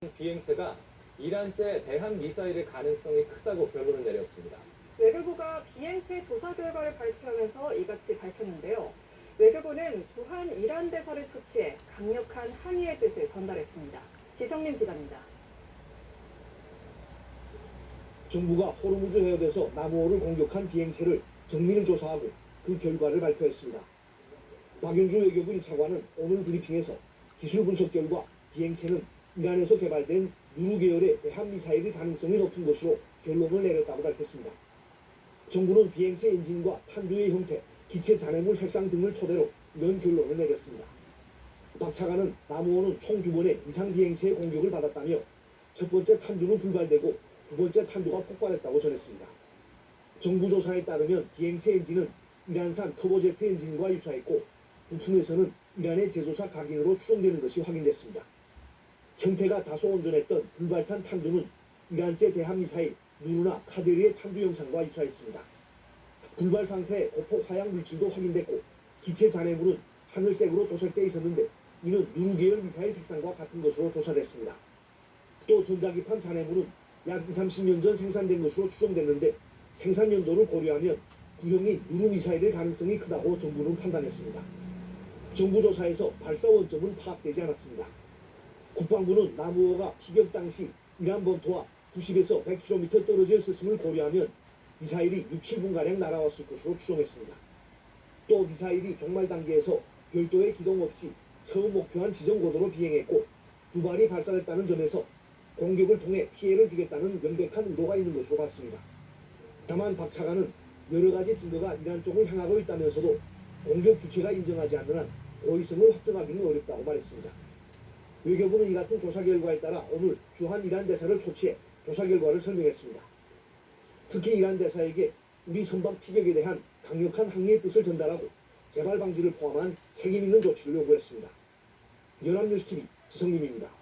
비행체가 이란제 대한미사일의 가능성이 크다고 결론을 내렸습니다. 외교부가 비행체 조사 결과를 발표하면서 이같이 밝혔는데요. 외교부는 주한 이란 대사를 초치해 강력한 항의의 뜻을 전달했습니다. 지성림 기자입니다. 정부가 호르무즈 해협에서 남우호를 공격한 비행체를 정밀 조사하고 그 결과를 발표했습니다. 박윤주 외교부 1차관은 오늘 브리핑에서 기술 분석 결과 비행체는 이란에서 개발된 누르 계열의 대한미사일일 가능성이 높은 것으로 결론을 내렸다고 밝혔습니다. 정부는 비행체 엔진과 탄두의 형태, 기체 잔해물 색상 등을 토대로 이런 결론을 내렸습니다. 박 차관은 남우호는 총 2번의 이상 비행체의 공격을 받았다며 첫 번째 탄두는 불발되고 두 번째 탄두가 폭발했다고 전했습니다. 정부 조사에 따르면 비행체 엔진은 이란산 터보제트 엔진과 유사했고 부품에서는 이란의 제조사 각인으로 추정되는 것이 확인됐습니다. 형태가 다소 온전했던 불발탄 탄두는 이란제 대한미사일 누르나 카데르의 탄두 영상과 유사했습니다. 불발 상태에 고폭 화약 물질도 확인됐고 기체 잔해물은 하늘색으로 도색돼 있었는데 이는 누르 계열 미사일 색상과 같은 것으로 조사됐습니다. 또 전자기판 잔해물은 약 20-30년 전 생산된 것으로 추정됐는데 생산 연도를 고려하면 구형인 누르 미사일의 가능성이 크다고 정부는 판단했습니다. 정부 조사에서 발사 원점은 파악되지 않았습니다. 국방부는 남우호가 피격 당시 이란 본토와 90에서 100km 떨어져 있었음을 고려하면 미사일이 6-7분가량 날아왔을 것으로 추정했습니다. 또 미사일이 종말 단계에서 별도의 기동 없이 처음 목표한 지정 고도로 비행했고 두 발이 발사됐다는 점에서 공격을 통해 피해를 주겠다는 명백한 의도가 있는 것으로 봤습니다. 다만 박 차관은 여러 가지 증거가 이란 쪽을 향하고 있다면서도 공격 주체가 인정하지 않는 한 고의성을 확정하기는 어렵다고 말했습니다. 외교부는 이 같은 조사 결과에 따라 오늘 주한 이란 대사를 초치해 조사 결과를 설명했습니다. 특히 이란 대사에게 우리 선박 피격에 대한 강력한 항의의 뜻을 전달하고 재발 방지를 포함한 책임 있는 조치를 요구했습니다. 연합뉴스TV 지성림입니다.